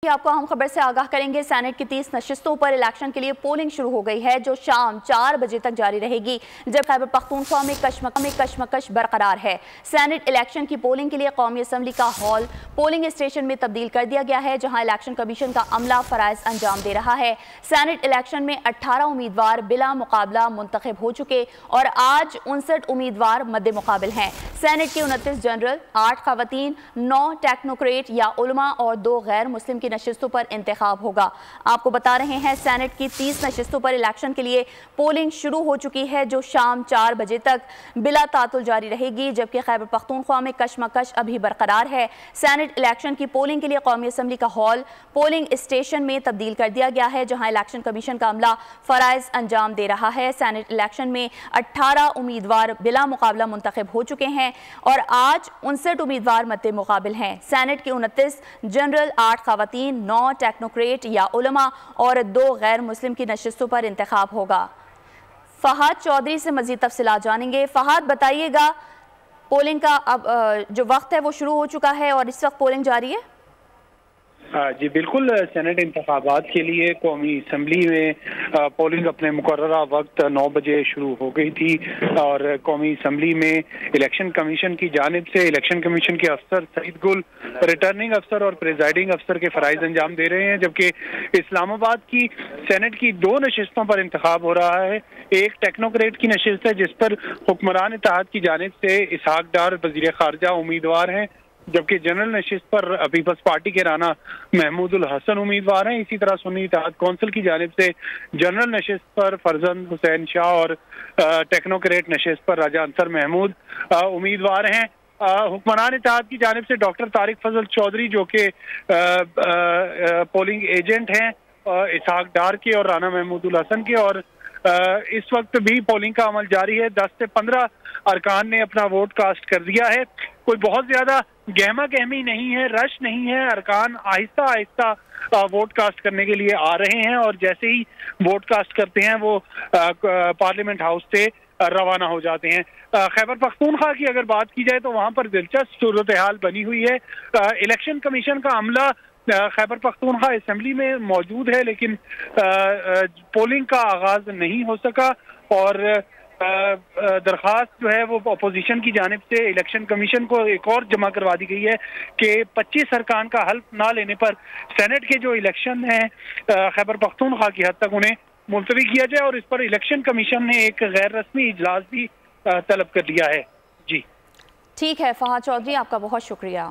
आपको हम खबर से आगाह करेंगे। सेनेट की 30 नशिस्तों पर इलेक्शन के लिए पोलिंग शुरू हो गई है, जो शाम 4 बजे तक जारी रहेगी, जब खैबर पख्तूनख्वा में कशमकश बरकरार है। सेनेट इलेक्शन की पोलिंग के लिए कौमी असम्बली का हॉल पोलिंग स्टेशन में तब्दील कर दिया गया है, जहां इलेक्शन कमीशन का अमला फराइज अंजाम दे रहा है। सेनेट इलेक्शन में 18 उम्मीदवार बिला मुकाबला मुंतखब हो चुके और आज 59 उम्मीदवार मद्दे मुकाबिल हैं। सेनेट के 29 जनरल, 8 खवातीन, 9 टेक्नोक्रेट या उलमा और 2 गैर मुस्लिम नशिस्तों पर इंतखाब होगा। आपको बता रहे हैं, सेनेट की 30 नशिस्तों पर इलेक्शन के लिए पोलिंग शुरू हो चुकी है, जो शाम 4 बजे तक बिला तातुल जारी रहेगी, जबकि खैबर पख्तूनख्वा में कशमकश अभी बरकरार है। सेनेट इलेक्शन की पोलिंग के लिए कौमी असम्बली का हॉल पोलिंग स्टेशन में तब्दील कर दिया गया है, जहां इलेक्शन कमीशन का अमला फराइज अंजाम दे रहा है। सेनेट इलेक्शन में 18 उम्मीदवार बिला मुकाबला मुंतखब हो चुके हैं और आज 59 उम्मीदवार मद्दे मुकाबिल हैं। सेनेट के 29 जनरल, 8 खवातीन, 9 टेक्नोक्रेट या उलमा और 2 गैर मुस्लिम की नशिस्तों पर इंतखाब होगा। फहाद चौधरी से मजीद तफसीलात जानेंगे। फहाद, बताइएगा, पोलिंग का अब जो वक्त है वो शुरू हो चुका है और इस वक्त पोलिंग जारी है? जी बिल्कुल। सेनेट इंतखाबात के लिए कौमी असम्बली में पोलिंग अपने मुकर्ररा वक्त 9 बजे शुरू हो गई थी और कौमी असम्बली में इलेक्शन कमीशन की जानिब से इलेक्शन कमीशन के अफसर सईद गुल रिटर्निंग अफसर और प्रिजाइडिंग अफसर के फराइज अंजाम दे रहे हैं, जबकि इस्लामाबाद की सेनेट की 2 नशिस्तों पर इंतखाब हो रहा है। एक टेक्नोक्रेट की नशिस्त है, जिस पर हुक्मरान इत्तेहाद की जानिब से इसहाक डार वज़ीर ख़ारजा उम्मीदवार हैं, जबकि जनरल नशिस्त पर पीपल्स पार्टी के राना महमूदुल हसन उम्मीदवार हैं। इसी तरह सुन्नी इत्तेहाद कौंसिल की जानिब से जनरल नशिस्त पर फरजंद हुसैन शाह और टेक्नोक्रेट नशिस्त पर राजा अंसर महमूद उम्मीदवार हैं। हुक्मरान इत्तेहाद की जानिब से डॉक्टर तारिक फजल चौधरी, जो कि पोलिंग एजेंट हैं इसहाक डार के और राना महमूदुल हसन के, और इस वक्त भी पोलिंग का अमल जारी है। 10 से 15 अरकान ने अपना वोट कास्ट कर दिया है। कोई बहुत ज्यादा गहमा गहमी नहीं है, रश नहीं है। अरकान आहिस्ता आहिस्ता वोट कास्ट करने के लिए आ रहे हैं और जैसे ही वोट कास्ट करते हैं वो पार्लियामेंट हाउस से रवाना हो जाते हैं। खैबर पख्तूनख्वा की अगर बात की जाए तो वहां पर दिलचस्प सूरत हाल बनी हुई है। इलेक्शन कमीशन का अमला खैबर पख्तूनख्वा असेंबली में मौजूद है, लेकिन पोलिंग का आगाज नहीं हो सका और दरख्वास्त जो है वो अपोजिशन की जानिब से इलेक्शन कमीशन को एक और जमा करवा दी गई है कि 25 अरकान का हल्फ ना लेने पर सेनेट के जो इलेक्शन हैं खैबर पख्तूनख्वा की हद तक उन्हें मुलतवी किया जाए, और इस पर इलेक्शन कमीशन ने एक गैर रस्मी इजलास भी तलब कर लिया है। जी ठीक है फहाद चौधरी, आपका बहुत शुक्रिया।